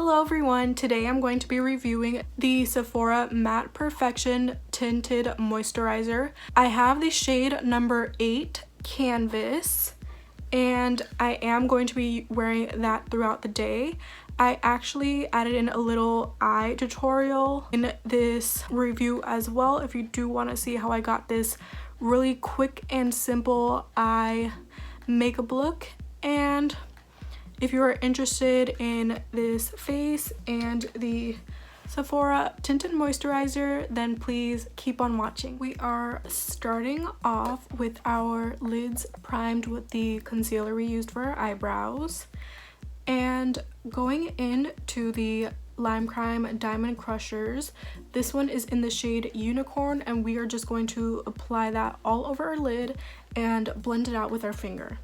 Hello everyone, today I'm going to be reviewing the Sephora Matte Perfection Tinted Moisturizer. I have the shade number 8 Canvas and I am going to be wearing that throughout the day. I actually added in a little eye tutorial in this review as well if you do want to see how I got this really quick and simple eye makeup look. And if you are interested in this face and the Sephora Tinted Moisturizer, then please keep on watching. We are starting off with our lids primed with the concealer we used for our eyebrows and going into the Lime Crime Diamond Crushers. This one is in the shade Unicorn and we are just going to apply that all over our lid and blend it out with our finger.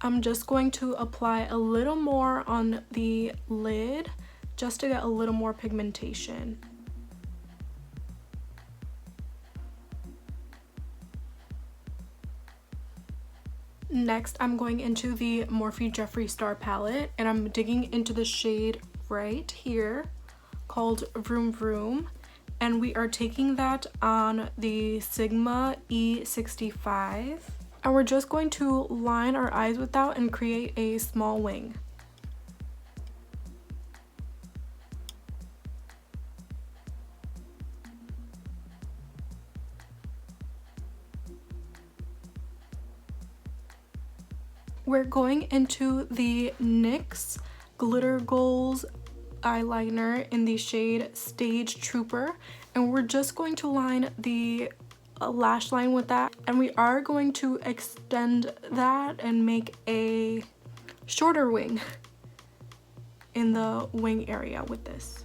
I'm just going to apply a little more on the lid just to get a little more pigmentation. Next, I'm going into the Morphe Jeffree Star palette and I'm digging into the shade right here called Vroom Vroom, and we are taking that on the Sigma E65. And we're just going to line our eyes with that and create a small wing. We're going into the NYX Glitter Goals eyeliner in the shade Stage Trooper, and we're just going to line the lash line with that, and we are going to extend that and make a shorter wing in the wing area with this.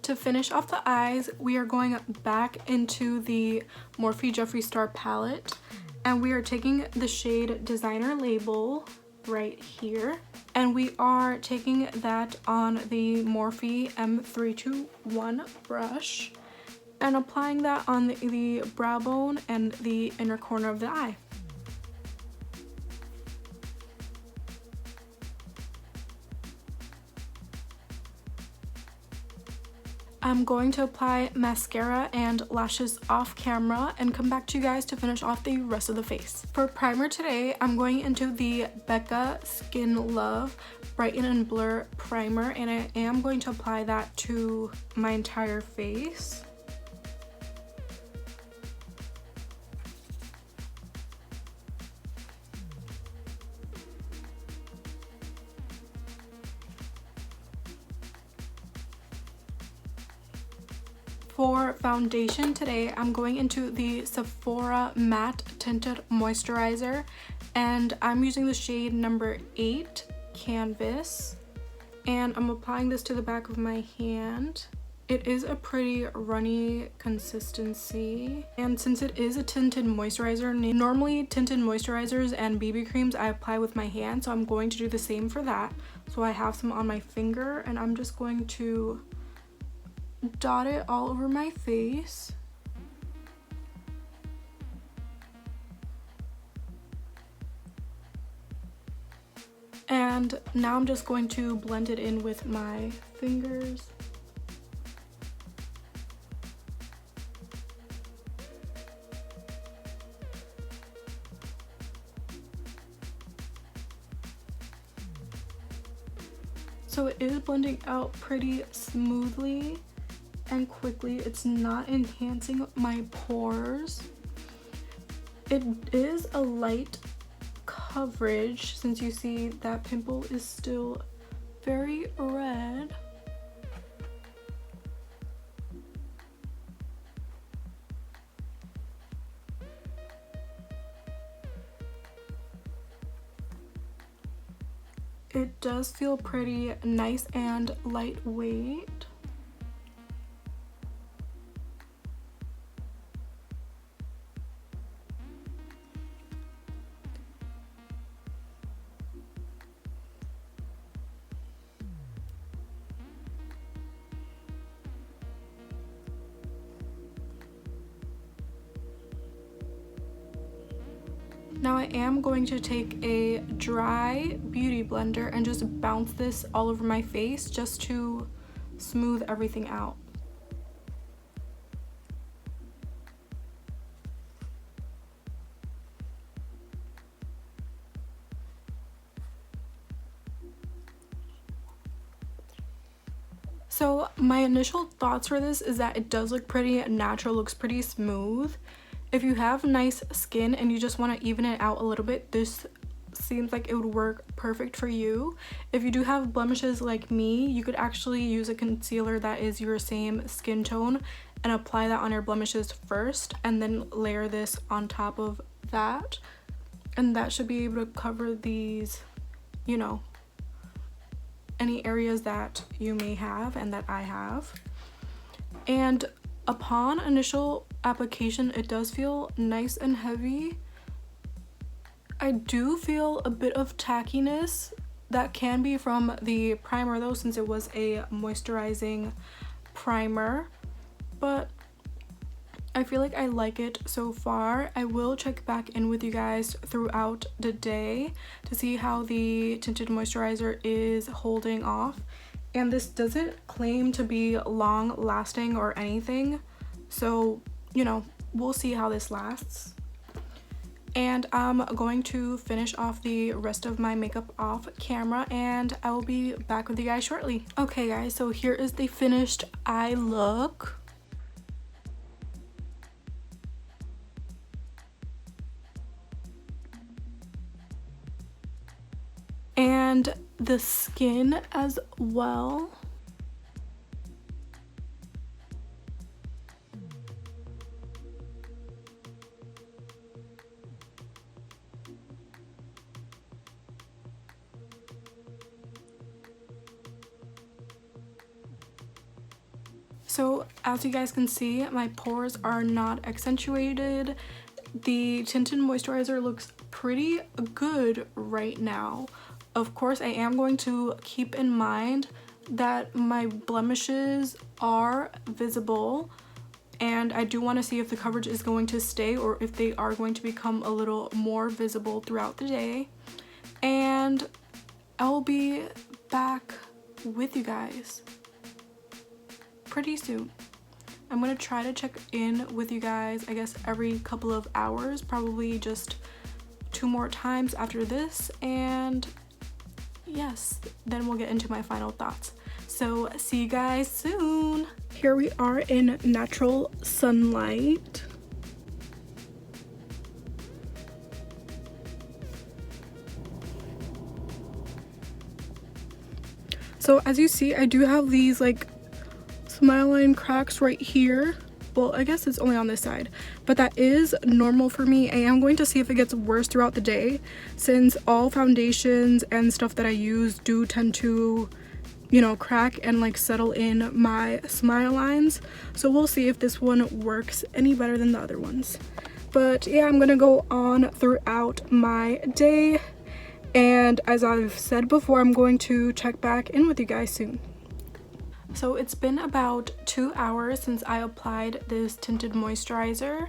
To finish off the eyes, we are going back into the Morphe Jeffree Star palette and we are taking the shade Designer Label right here, and we are taking that on the Morphe M321 brush and applying that on the brow bone and the inner corner of the eye. I'm going to apply mascara and lashes off camera and come back to you guys to finish off the rest of the face. For primer today, I'm going into the Becca Skin Love Brighten and Blur primer, and I am going to apply that to my entire face. For foundation today, I'm going into the Sephora Matte Tinted Moisturizer and I'm using the shade number 8 Canvas, and I'm applying this to the back of my hand. It is a pretty runny consistency, and since it is a tinted moisturizer, normally tinted moisturizers and BB creams I apply with my hand, so I'm going to do the same for that. So I have some on my finger and I'm just going to dot it all over my face. And now I'm just going to blend it in with my fingers. So it is blending out pretty smoothly and quickly. It's not enhancing my pores. It is a light coverage since you see that pimple is still very red. It does feel pretty nice and lightweight. Now I am going to take a dry beauty blender and just bounce this all over my face just to smooth everything out. So my initial thoughts for this is that it does look pretty natural, looks pretty smooth. If you have nice skin and you just want to even it out a little bit, this seems like it would work perfect for you. If you do have blemishes like me, you could actually use a concealer that is your same skin tone and apply that on your blemishes first and then layer this on top of that. And that should be able to cover these, you know, any areas that you may have and that I have. And upon initial application, it does feel nice and heavy. I do feel a bit of tackiness. That can be from the primer though, since it was a moisturizing primer, but I feel like I like it so far. I will check back in with you guys throughout the day to see how the tinted moisturizer is holding off. And this doesn't claim to be long lasting or anything, so you know, we'll see how this lasts. And I'm going to finish off the rest of my makeup off camera and I will be back with you guys shortly. Okay guys, so here is the finished eye look. And the skin as well. So as you guys can see, my pores are not accentuated. The tinted moisturizer looks pretty good right now. Of course, I am going to keep in mind that my blemishes are visible and I do want to see if the coverage is going to stay or if they are going to become a little more visible throughout the day. And I'll be back with you guys pretty soon. I'm going to try to check in with you guys, I guess, every couple of hours, probably just 2 more times after this, and yes, then we'll get into my final thoughts. So see you guys soon. Here we are in natural sunlight. So as you see, I do have these like smile line cracks right here. Well, I guess it's only on this side, but that is normal for me. I am going to see if it gets worse throughout the day, since all foundations and stuff that I use do tend to, you know, crack and like settle in my smile lines. So we'll see if this one works any better than the other ones. But yeah, I'm gonna go on throughout my day, and as I've said before, I'm going to check back in with you guys soon. So it's been about 2 hours since I applied this tinted moisturizer,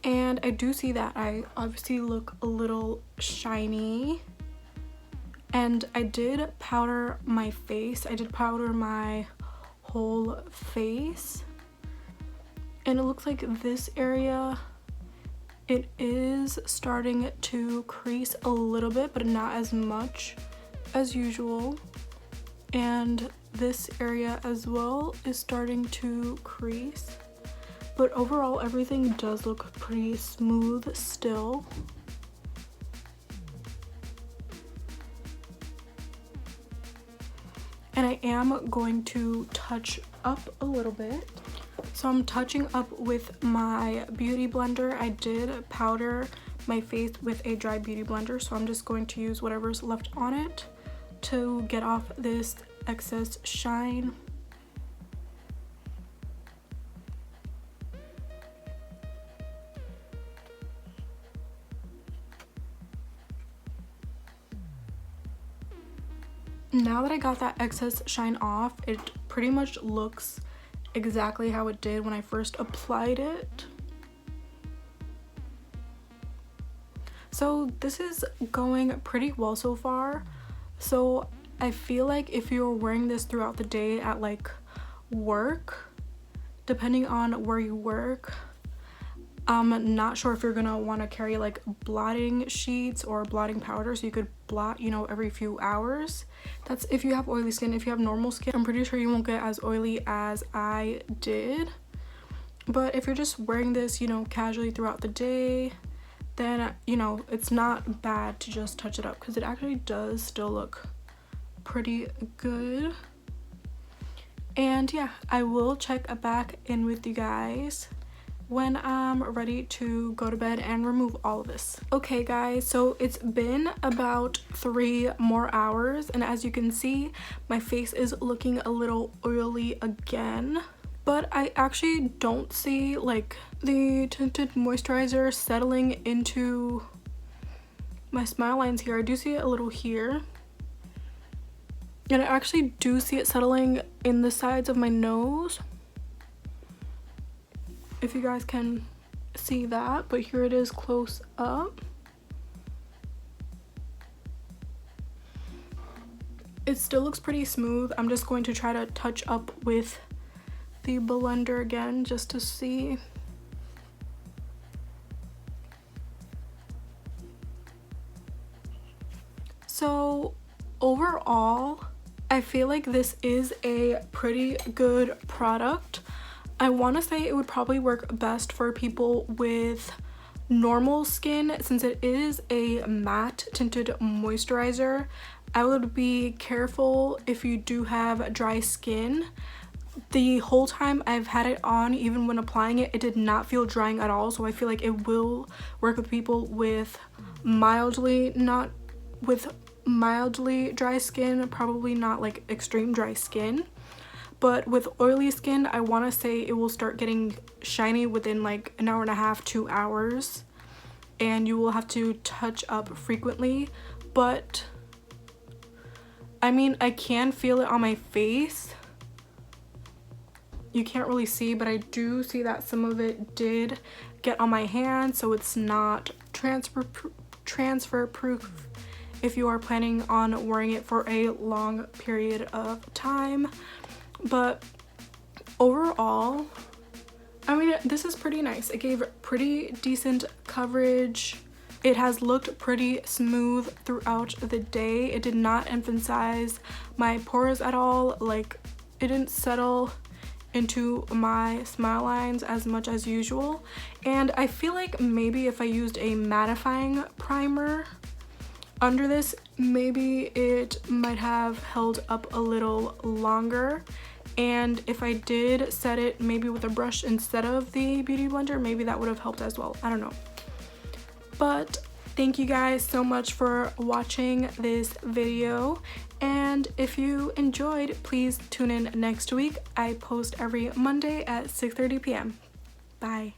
and I do see that I obviously look a little shiny. And I did powder my face. I did powder my whole face. And it looks like this area, it is starting to crease a little bit, but not as much as usual. And this area as well is starting to crease, but overall everything does look pretty smooth still. And I am going to touch up a little bit. So I'm touching up with my beauty blender. I did powder my face with a dry beauty blender, so I'm just going to use whatever's left on it to get off this excess shine. Now that I got that excess shine off, it pretty much looks exactly how it did when I first applied it. So this is going pretty well so far. So I feel like if you're wearing this throughout the day at like work, depending on where you work, I'm not sure if you're gonna want to carry like blotting sheets or blotting powder so you could blot, you know, every few hours. That's if you have oily skin. If you have normal skin, I'm pretty sure you won't get as oily as I did. But if you're just wearing this, you know, casually throughout the day, then, you know, it's not bad to just touch it up because it actually does still look pretty good. And yeah, I will check back in with you guys when I'm ready to go to bed and remove all of this. Okay guys, so it's been about 3 more hours, and as you can see, my face is looking a little oily again. But I actually don't see like the tinted moisturizer settling into my smile lines here. I do see it a little here. And I actually do see it settling in the sides of my nose, if you guys can see that, but here it is close up. It still looks pretty smooth. I'm just going to try to touch up with the blender again just to see. So overall, I feel like this is a pretty good product. I want to say it would probably work best for people with normal skin since it is a matte tinted moisturizer. I would be careful if you do have dry skin. The whole time I've had it on, even when applying it, it did not feel drying at all, so I feel like it will work with people with mildly dry skin, probably not like extreme dry skin. But with oily skin, I want to say it will start getting shiny within like an hour and a half, 2 hours, and you will have to touch up frequently. But I mean, I can feel it on my face. You can't really see, but I do see that some of it did get on my hand, so it's not transfer proof if you are planning on wearing it for a long period of time. But overall, I mean, this is pretty nice. It gave pretty decent coverage. It has looked pretty smooth throughout the day. It did not emphasize my pores at all. Like, it didn't settle into my smile lines as much as usual. And I feel like maybe if I used a mattifying primer under this, maybe it might have held up a little longer. And if I did set it maybe with a brush instead of the beauty blender, maybe that would have helped as well. I don't know. But thank you guys so much for watching this video, and if you enjoyed, please tune in next week. I post every Monday at 6:30 p.m. Bye.